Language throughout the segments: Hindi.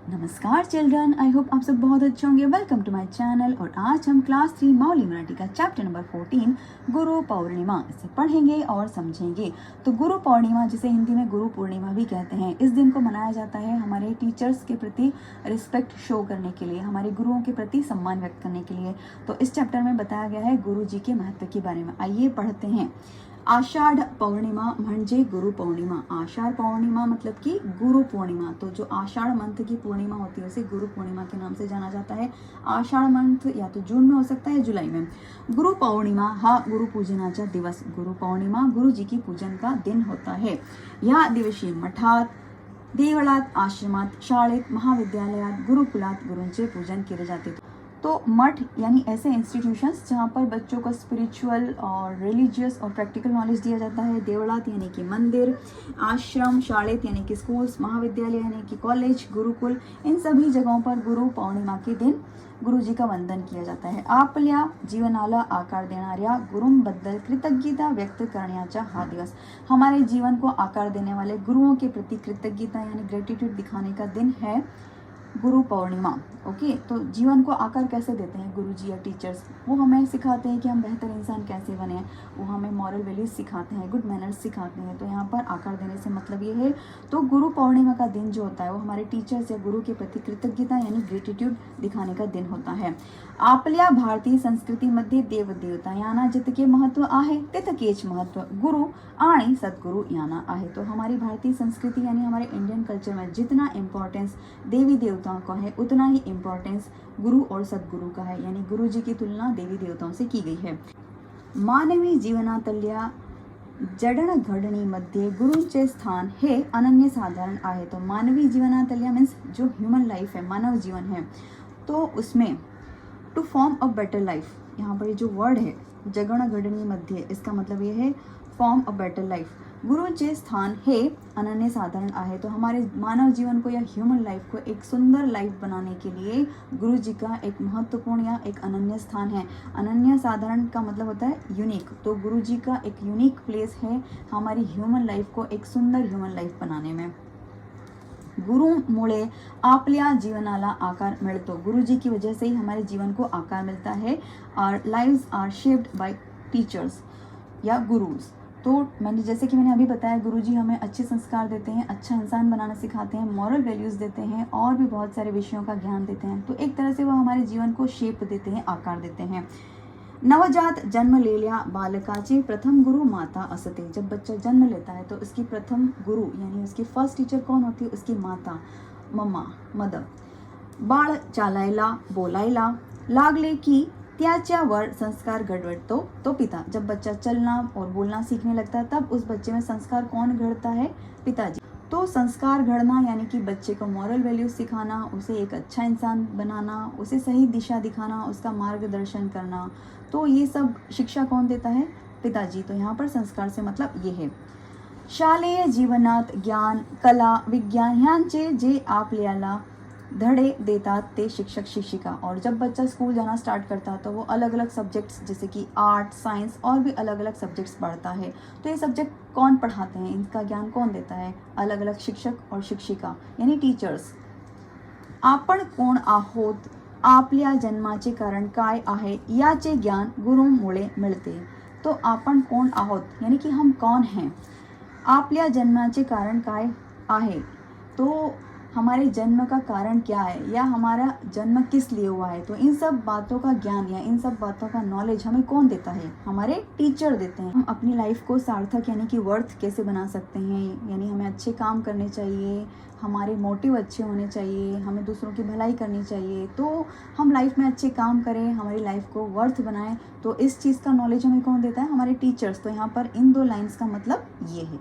नमस्कार चिल्ड्रन, आई होप आप सब बहुत अच्छे होंगे। Welcome to my channel. और आज हम क्लास 3 मौली मराठी का चैप्टर नंबर 14 गुरु पूर्णिमा इसे पढ़ेंगे और समझेंगे। तो गुरु पूर्णिमा, जिसे हिंदी में गुरु पूर्णिमा भी कहते हैं, इस दिन को मनाया जाता है हमारे टीचर्स के प्रति रिस्पेक्ट शो करने के लिए, हमारे गुरुओं के प्रति सम्मान व्यक्त करने के लिए। तो इस चैप्टर में बताया गया है गुरु जी के महत्व के बारे में। आइए पढ़ते हैं। आषाढ़ पौर्णिमा म्हणजे गुरु पूर्णिमा। आषाढ़ पौर्णिमा मतलब कि गुरु पूर्णिमा। तो जो आषाढ़ मंथ की पूर्णिमा होती है उसे गुरु पूर्णिमा के नाम से जाना जाता है। आषाढ़ मंथ या तो जून में हो सकता है, जुलाई में। गुरु पौर्णिमा हा गुरुपूजनाचा दिवस। गुरु पौर्णिमा गुरु जी की पूजन का दिन होता है। या दिवशी मठात, देवळात, आश्रमात, शाळेत, महाविद्यालयात, गुरुकुलात गुरुंचे पूजन केले जाते। तो मठ यानी ऐसे इंस्टीट्यूशंस जहाँ पर बच्चों को स्पिरिचुअल और रिलीजियस और प्रैक्टिकल नॉलेज दिया जाता है। देवळात यानी कि मंदिर, आश्रम, शाळेत यानी कि स्कूल्स, महाविद्यालय यानी कि कॉलेज, गुरुकुल, इन सभी जगहों पर गुरु पौर्णिमा के दिन गुरु जी का वंदन किया जाता है। आपल्या जीवनाला आकार देणाऱ्या गुरूंबद्दल कृतज्ञता व्यक्त करण्याचा हा दिवस। हमारे जीवन को आकार देने वाले गुरुओं के प्रति कृतज्ञता यानी ग्रेटिट्यूड दिखाने का दिन है गुरु पौर्णिमा। ओके, तो जीवन को आकार कैसे देते हैं गुरु जी या टीचर्स? वो हमें सिखाते हैं कि हम बेहतर इंसान कैसे बने। वो हमें मॉरल वैल्यूज सिखाते हैं, गुड मैनर्स सिखाते हैं। तो यहाँ पर आकार देने से मतलब ये है। तो गुरु पौर्णिमा का दिन जो होता है वो हमारे टीचर्स या गुरु के प्रति कृतज्ञता यानी ग्रेटिट्यूड दिखाने का दिन होता है। आपल्या भारतीय संस्कृतीमध्ये देवदेवता यांना जितके महत्व आहे तितकेच महत्व गुरु आणि सद्गुरु यांना आहे। तो हमारी भारतीय संस्कृति यानी हमारे इंडियन कल्चर में जितना इम्पोर्टेंस देवी देवताओं का है उतना ही इम्पोर्टेंस गुरु और सद्गुरु का है। यानी गुरु जी की तुलना देवी देवताओं से की गई है। मानवी जीवनातल्या जडणघडणीमध्ये गुरूंचे स्थान हे अनन्यसाधारण आहे। तो मानवी जीवनातल्या मीन्स जो ह्यूमन लाइफ है, मानव जीवन है, तो उसमें to form a better life, यहाँ पर ये जो वर्ड है जगणघडणीमध्ये, इसका मतलब ये है फॉर्म अ बेटर लाइफ। गुरुचे स्थान हे अनन्य साधारण आहे। तो हमारे मानव जीवन को या ह्यूमन लाइफ को एक सुंदर लाइफ बनाने के लिए गुरु जी का एक महत्वपूर्ण या एक अनन्य स्थान है। अनन्य साधारण का मतलब होता है यूनिक। तो गुरु जी का एक यूनिक प्लेस है हमारी ह्यूमन लाइफ को एक सुंदर ह्यूमन लाइफ बनाने में। गुरुमुळे आपल्या जीवनाला आकार मिळतो। गुरु जी की वजह से ही हमारे जीवन को आकार मिलता है। Our lives are shaped by teachers या गुरुज। तो जैसे कि मैंने अभी बताया, गुरुजी हमें अच्छे संस्कार देते हैं, अच्छा इंसान बनाना सिखाते हैं, मॉरल वैल्यूज़ देते हैं और भी बहुत सारे विषयों का ज्ञान देते हैं। तो एक तरह से वो हमारे जीवन को शेप देते हैं, आकार देते हैं। नवजात जन्मलेल्या बालकाची प्रथम गुरु माता असते। जब बच्चा जन्म लेता है तो उसकी प्रथम गुरु यानी उसकी फर्स्ट टीचर कौन होती है? उसकी माता, मम्मा, मदर। बाळ चालायला बोलायला लागले की त्याच्यावर संस्कार घडवतो तो पिता। जब बच्चा चलना और बोलना सीखने लगता है तब उस बच्चे में संस्कार कौन घड़ता है? पिताजी। तो संस्कार घड़ना यानी कि बच्चे को मॉरल वैल्यूज सिखाना, उसे एक अच्छा इंसान बनाना, उसे सही दिशा दिखाना, उसका मार्गदर्शन करना, तो ये सब शिक्षा कौन देता है? पिताजी। तो यहाँ पर संस्कार से मतलब ये है। शालेय जीवनात ज्ञान, कला, विज्ञान ह्यांचे जे आपल्याला धड़े देतात ते शिक्षक शिक्षिका। और जब बच्चा स्कूल जाना स्टार्ट करता है तो वो अलग अलग सब्जेक्ट्स जैसे कि आर्ट, साइंस और भी अलग अलग सब्जेक्ट्स पढ़ता है। तो ये सब्जेक्ट कौन पढ़ाते हैं? इनका ज्ञान कौन देता है? अलग अलग शिक्षक और शिक्षिका यानी टीचर्स। आपण कोण आहोत, आपल्या जन्माचे कारण काय आहे याचे ज्ञान गुरुमुळे मिळते। तो आपण कोण आहोत यानी कि हम कौन हैं, आपल्या जन्माचे कारण काय आहे, तो हमारे जन्म का कारण क्या है या हमारा जन्म किस लिए हुआ है। तो इन सब बातों का ज्ञान या इन सब बातों का नॉलेज हमें कौन देता है? हमारे टीचर देते हैं। हम अपनी लाइफ को सार्थक यानी कि वर्थ कैसे बना सकते हैं, यानी हमें अच्छे काम करने चाहिए, हमारे मोटिव अच्छे होने चाहिए, हमें दूसरों की भलाई करनी चाहिए। तो हम लाइफ में अच्छे काम करें, हमारी लाइफ को वर्थ बनाएं, तो इस चीज़ का नॉलेज हमें कौन देता है? हमारे टीचर्स। तो यहाँ पर इन दो लाइन्स का मतलब ये है।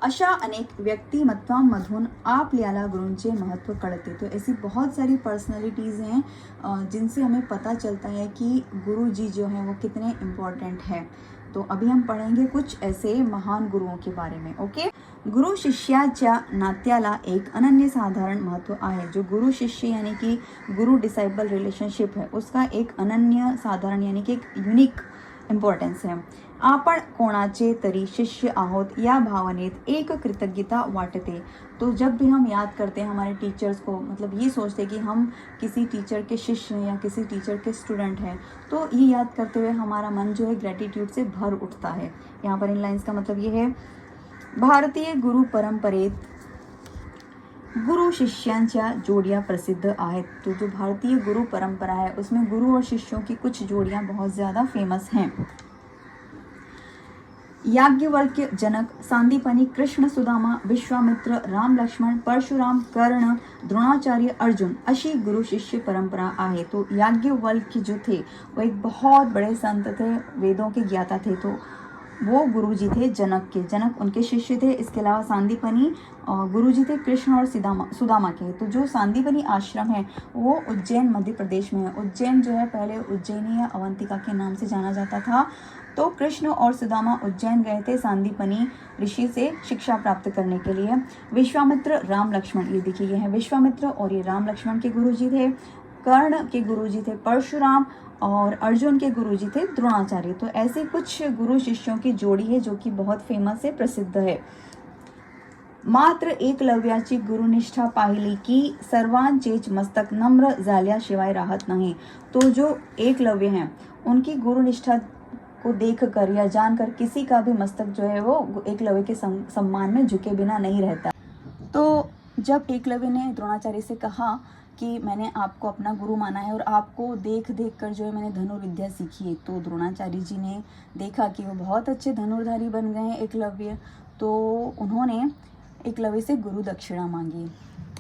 अशा अनेक व्यक्तिमत्वांमधून आपल्याला गुरुंचे महत्व कळते। तो ऐसी बहुत सारी पर्सनालिटीज़ हैं जिनसे हमें पता चलता है कि गुरु जी जो हैं वो कितने इम्पोर्टेंट हैं। तो अभी हम पढ़ेंगे कुछ ऐसे महान गुरुओं के बारे में। ओके, गुरु शिष्याच्या नात्याला एक अनन्यसाधारण महत्व आहे। जो गुरु शिष्य यानी कि गुरु डिसाइपल रिलेशनशिप है उसका एक अनन्य साधारण यानी कि एक यूनिक इम्पॉर्टन्स आहे. आपण कोणाचे तरी शिष्य आहोत या भावनेत एक कृतज्ञता वाटते. तो जब भी हम याद करते हैं हमारे टीचर्स को, मतलब ये सोचते हैं कि हम किसी टीचर के शिष्य हैं या किसी टीचर के स्टूडेंट हैं, तो ये याद करते हुए हमारा मन जो है ग्रैटिट्यूड से भर उठता है. यहाँ पर इन लाइन्स का मतलब ये है, भारतीय गुरु परंपरेत गुरु शिष्यांच्या जोड़ियाँ प्रसिद्ध आहेत. तो जो भारतीय गुरु परंपरा है उसमें गुरु और शिष्यों की कुछ जोड़ियाँ बहुत ज़्यादा फेमस हैं. याज्ञवल्क्य, जनक, सांदीपनी, कृष्ण, सुदामा, विश्वामित्र, राम, लक्ष्मण, परशुराम, कर्ण, द्रोणाचार्य, अर्जुन अशी गुरु शिष्य परंपरा आहे. तो याज्ञवल्क्य जो थे वो एक बहुत बड़े संत थे, वेदों के ज्ञाता थे. तो वो गुरुजी थे जनक के, जनक उनके शिष्य थे. इसके अलावा सांदीपनी गुरुजी थे कृष्ण और सुदामा के. तो जो सांदीपनी आश्रम है वो उज्जैन मध्य प्रदेश में है. उज्जैन जो है पहले उज्जैनी या अवंतिका के नाम से जाना जाता था. तो कृष्ण और सुदामा उज्जैन गए थे सांदीपनी ऋषि से शिक्षा प्राप्त करने के लिए. विश्वामित्र, राम, लक्ष्मण, ये देखिए ये है विश्वामित्र और ये राम लक्ष्मण के गुरुजी थे. कर्ण के गुरुजी थे परशुराम और अर्जुन के गुरुजी थे द्रोणाचार्य. तो ऐसे कुछ गुरु शिष्यों की जोड़ी है जो कि बहुत फेमस है, प्रसिद्ध है. मात्र एकलव्याची गुरुनिष्ठा पाहिली की सर्वांचेच मस्तक नम्र झाल्याशिवाय राहत नाही. तो जो एकलव्य हैं उनकी गुरुनिष्ठा को देखकर या जानकर किसी का भी मस्तक जो है वो एकलव्य के सम्मान में झुके बिना नहीं रहता. तो जब एकलव्य ने द्रोणाचार्य से कहा कि मैंने आपको अपना गुरु माना है और आपको देख देख कर जो है मैंने धनुर्विद्या सीखी है, तो द्रोणाचार्य जी ने देखा कि वो बहुत अच्छे धनुर्धारी बन गए हैं एकलव्य. तो उन्होंने एकलव्य से गुरु दक्षिणा मांगी.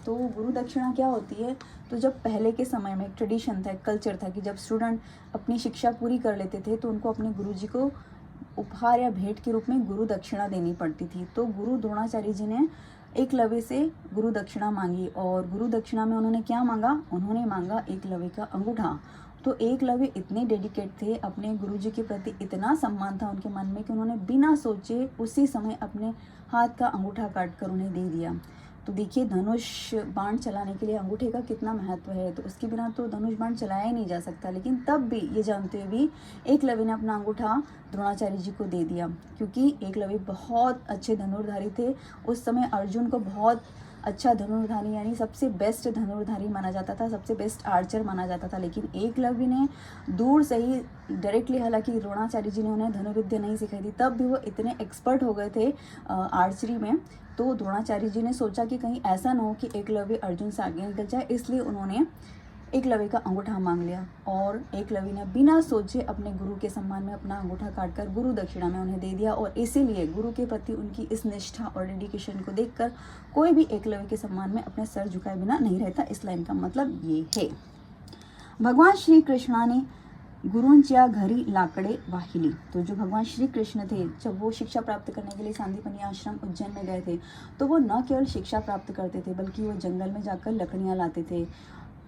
तो गुरु दक्षिणा क्या होती है? तो जब पहले के समय में एक ट्रेडिशन था, एक कल्चर था कि जब स्टूडेंट अपनी शिक्षा पूरी कर लेते थे तो उनको अपने गुरुजी को उपहार या भेंट के रूप में गुरु दक्षिणा देनी पड़ती थी. तो गुरु द्रोणाचार्य जी ने एकलव्य से गुरु दक्षिणा मांगी और गुरु दक्षिणा में उन्होंने क्या मांगा? उन्होंने मांगा एकलव्य का अंगूठा. तो एकलव्य इतने डेडिकेट थे, अपने गुरुजी के प्रति इतना सम्मान था उनके मन में कि उन्होंने बिना सोचे उसी समय अपने हाथ का अंगूठा काट कर उन्हें दे दिया. तो देखिए धनुष बाण चलाने के लिए अंगूठे का कितना महत्व है. तो उसके बिना तो धनुष बाण चलाया ही नहीं जा सकता. लेकिन तब भी ये जानते हुए भी एकलव्य ने अपना अंगूठा द्रोणाचार्य जी को दे दिया, क्योंकि एकलव्य बहुत अच्छे धनुर्धारी थे. उस समय अर्जुन को बहुत अच्छा धनुर्धारी यानी सबसे बेस्ट धनुर्धारी माना जाता था, सबसे बेस्ट आर्चर माना जाता था. लेकिन एकलव्य ने दूर से ही डायरेक्टली, हालांकि द्रोणाचार्य जी ने उन्हें धनुर्विद्या नहीं सिखाई थी, तब भी वो इतने एक्सपर्ट हो गए थे आर्चरी में. तो द्रोणाचार्य जी ने सोचा कि कहीं ऐसा ना हो कि एकलव्य अर्जुन से आगे निकल जाए, इसलिए उन्होंने एकलव्य का अंगूठा मांग लिया और एकलव्य ने बिना सोचे अपने गुरु के सम्मान में अपना अंगूठा काटकर गुरु दक्षिणा में उन्हें दे दिया. और इसीलिए गुरु के प्रति उनकी इस निष्ठा और डेडिकेशन को देखकर कोई भी एकलव्य के सम्मान में अपने सर झुकाए बिना नहीं रहता. इस लाइन का मतलब ये है. भगवान श्री कृष्णाने गुरुंच्या घरी लाकड़े वाहिली. तो जो भगवान श्री कृष्ण थे, जब वो शिक्षा प्राप्त करने के लिए सांदीपनी आश्रम उज्जैन में गए थे, तो वो न केवल शिक्षा प्राप्त करते थे बल्कि वो जंगल में जाकर लकड़ियाँ लाते थे,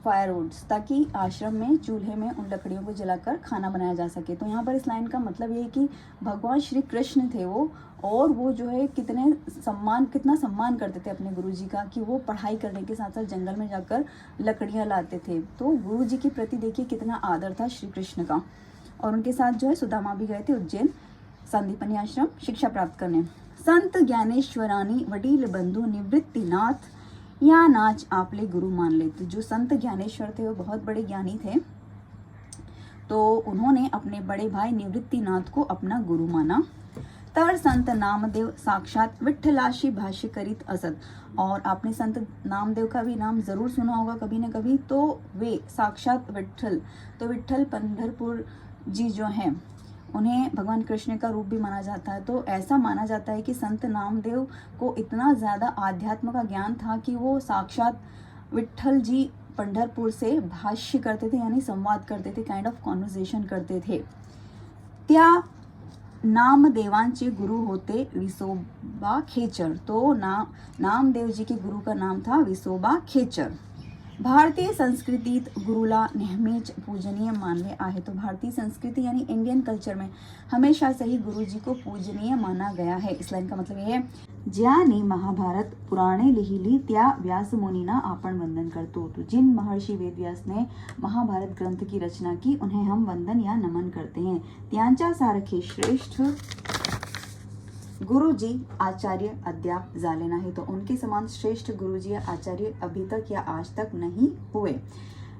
फायरवुड्स, ताकि आश्रम में चूल्हे में उन लकड़ियों को जलाकर खाना बनाया जा सके. तो यहाँ पर इस लाइन का मतलब ये है कि भगवान श्री कृष्ण थे वो, और वो जो है कितना सम्मान करते थे अपने गुरुजी का, कि वो पढ़ाई करने के साथ साथ जंगल में जाकर लकड़ियाँ लाते थे. तो गुरुजी के प्रति देखिए कितना आदर था श्री कृष्ण का. और उनके साथ जो है सुदामा भी गए थे उज्जैन सांदीपनी आश्रम शिक्षा प्राप्त करने. संत ज्ञानेश्वरानी वडील बंधु निवृत्तिनाथ या नाच आपले गुरु मान लेते. जो संत ज्ञानेश्वर थे वो बहुत बड़े ज्ञानी थे. तो उन्होंने अपने बड़े भाई निवृत्तिनाथ को अपना गुरु माना. तर संत नामदेव साक्षात विठ्ठलाशी भाष्य करीत असत. और आपने संत नामदेव का भी नाम जरूर सुना होगा कभी न कभी. तो वे साक्षात विठ्ठल, तो विठ्ठल पंढरपुर जी जो हैं उन्हें भगवान कृष्ण का रूप भी माना जाता है. तो ऐसा माना जाता है कि संत नामदेव को इतना ज़्यादा आध्यात्म का ज्ञान था कि वो साक्षात विठ्ठल जी पंढरपुर से भाष्य करते थे, यानी संवाद करते थे, काइंड ऑफ कॉन्वर्सेशन करते थे. त्या नामदेवांचे गुरु होते विसोबा खेचर. तो नामदेव जी के गुरु का नाम था विसोबा खेचर. भारतीय संस्कृतीत गुरुला नेहमीच पूजनीय मानले आहे. तो भारतीय संस्कृति यानी इंडियन कल्चर में हमेशा से ही गुरु जी को पूजनीय माना गया है. इस लाइन का मतलब ये है, ज्यांनी महाभारत पुराणे लिहिली त्या व्यास मुनीना आपण वंदन करतो. तो जिन महर्षि वेदव्यास ने महाभारत ग्रंथ की रचना की उन्हें हम वंदन या नमन करते हैं. त्यांच्या सारखे श्रेष्ठ गुरुजी आचार्य अद्याप झाले नाही. तो उनके समान श्रेष्ठ गुरुजी या आचार्य अभी तक या आज तक नहीं हुए.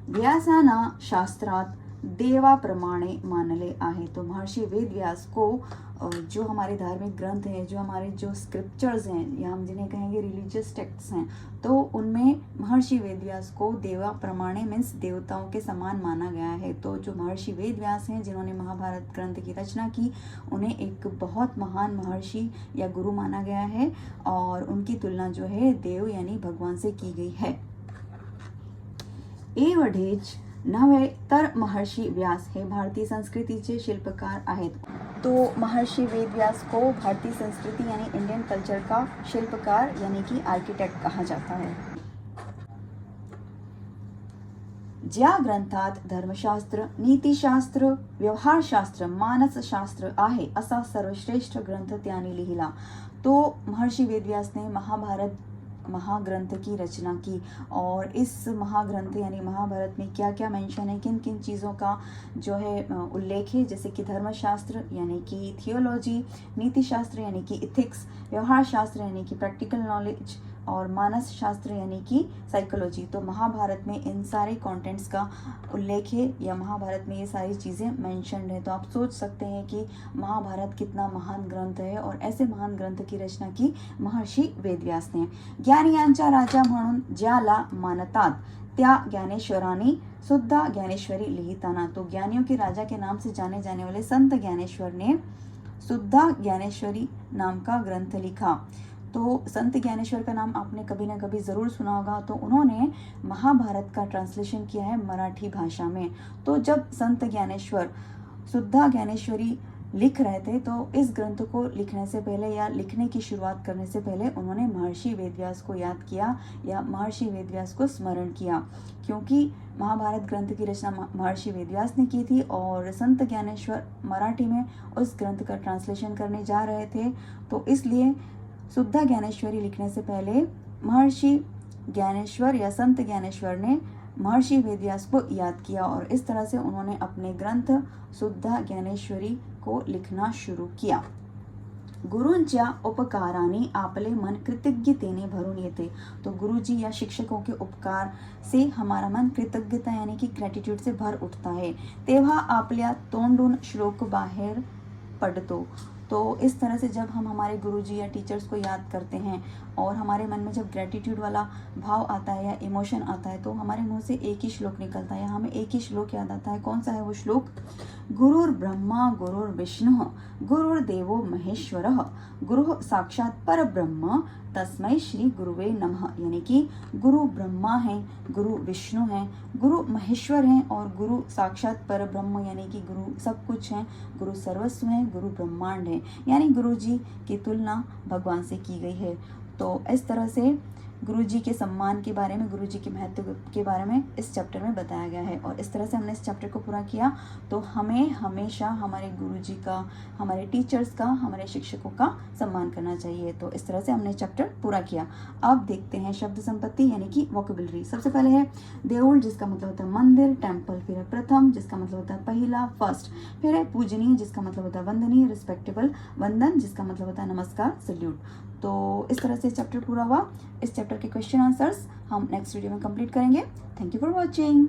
व्यासाना शास्त्रात देवाप्रमाणे मानले आहे. तो महर्षि वेदव्यास को जो हमारे धार्मिक ग्रंथ हैं, जो हमारे जो स्क्रिप्चर्स हैं या हम जिन्हें कहेंगे रिलीजियस टेक्स्ट हैं, तो उनमें महर्षि वेदव्यास को देवा प्रमाणे मीन्स देवताओं के समान माना गया है. तो जो महर्षि वेदव्यास हैं जिन्होंने महाभारत ग्रंथ की रचना की, उन्हें एक बहुत महान महर्षि या गुरु माना गया है और उनकी तुलना जो है देव यानी भगवान से की गई है. एवढेच नव्हे तर महर्षि व्यास हे भारतीय संस्कृतीचे शिल्पकार आहेत. तो महर्षि वेदव्यास को भारतीय संस्कृति यानी इंडियन कल्चर का शिल्पकार यानी कि आर्किटेक्ट कहा जाता है. ज्या ग्रंथात धर्मशास्त्र, नीतिशास्त्र, व्यवहारशास्त्र, मानसशास्त्र आहे असा सर्वश्रेष्ठ ग्रंथ त्यांनी लिहिला. तो महर्षि वेदव्यास ने महाभारत महाग्रंथ की रचना की और इस महाग्रंथ यानी महाभारत में क्या क्या मेंशन है, किन किन चीज़ों का जो है उल्लेख है, जैसे कि धर्मशास्त्र यानी कि थियोलॉजी, नीतिशास्त्र यानी कि इथिक्स, व्यवहार शास्त्र यानी कि प्रैक्टिकल नॉलेज और मानस शास्त्र यानी कि साइकोलॉजी. तो महाभारत में इन सारे कंटेंट्स का उल्लेख है या महाभारत में ये सारी चीज़ें मेंशन्ड है. तो आप सोच सकते हैं कि महाभारत कितना महान ग्रंथ है और ऐसे महान ग्रंथ की रचना की महर्षि वेदव्यास ने. ज्ञानियांचा राजा म्हणून ज्याला मानतात त्या ज्ञानेश्वरांनी सुद्धा ज्ञानेश्वरी लिहिताना. तो ज्ञानियों के राजा के नाम से जाने जाने वाले संत ज्ञानेश्वर ने सुद्धा ज्ञानेश्वरी नाम का ग्रंथ लिखा. तो संत ज्ञानेश्वर का नाम आपने कभी ना कभी ज़रूर सुना होगा. तो उन्होंने महाभारत का ट्रांसलेशन किया है मराठी भाषा में. तो जब संत ज्ञानेश्वर सुद्धा ज्ञानेश्वरी लिख रहे थे तो इस ग्रंथ को लिखने से पहले या लिखने की शुरुआत करने से पहले उन्होंने महर्षि वेदव्यास को याद किया या महर्षि वेदव्यास को स्मरण किया, क्योंकि महाभारत ग्रंथ की रचना महर्षि वेदव्यास ने की थी और संत ज्ञानेश्वर मराठी में उस ग्रंथ का ट्रांसलेशन करने जा रहे थे. तो इसलिए शुद्ध ज्ञानेश्वरी लिखने से पहले महर्षि ज्ञानेश्वर या संत ज्ञानेश्वर ने महर्षि वेदव्यास को याद किया और इस तरह से उन्होंने अपने ग्रंथ शुद्ध ज्ञानेश्वरी को लिखना शुरू किया. गुरूंच्या उपकाराने आपले मन कृतज्ञतेने भरून येते. तो गुरुजी या शिक्षकों के उपकार से हमारा मन कृतज्ञता यानी कि ग्रैटिट्यूड से भर उठता है. तेव्हा आपल्या तोंडून श्लोक बाहेर पडतो. तो इस तरह से जब हम हमारे गुरुजी या टीचर्स को याद करते हैं और हमारे मन में जब ग्रैटिट्यूड वाला भाव आता है या इमोशन आता है तो हमारे मुंह से एक ही श्लोक निकलता है या हमें एक ही श्लोक याद आता है. कौन सा है वो श्लोक? गुरुर् ब्रह्मा गुरुर्विष्णु गुरुर्देवो महेश्वरः गुरु साक्षात परब्रह्म तस्मै श्री गुरुवे नमः. यानी कि गुरु ब्रह्मा हैं, गुरु विष्णु हैं, गुरु महेश्वर हैं और गुरु साक्षात परब्रह्म यानी कि गुरु सब कुछ हैं, गुरु सर्वस्व हैं, गुरु ब्रह्मांड हैं. यानी गुरु जी की तुलना भगवान से की गई है. तो इस तरह से गुरुजी के सम्मान के बारे में, गुरुजी के महत्व के बारे में इस चैप्टर में बताया गया है. और इस तरह से हमने इस चैप्टर को पूरा किया. तो हमें हमेशा हमारे गुरुजी का, हमारे टीचर्स का, हमारे शिक्षकों का सम्मान करना चाहिए. तो इस तरह से हमने चैप्टर पूरा किया. अब देखते हैं शब्द संपत्ति यानी कि वोकेबुलरी. सबसे पहले है देऊळ जिसका मतलब होता है मंदिर, टेम्पल, फिर है प्रथम जिसका मतलब होता है पहला, फर्स्ट, फिर है पूजनीय जिसका मतलब होता है वंदनीय, रिस्पेक्टेबल, वंदन जिसका मतलब होता है नमस्कार, सल्यूट. तो इस तरह से चैप्टर पूरा हुआ. इस चैप्टर के क्वेश्चन आंसर्स हम नेक्स्ट वीडियो में कंप्लीट करेंगे. Thank you for watching.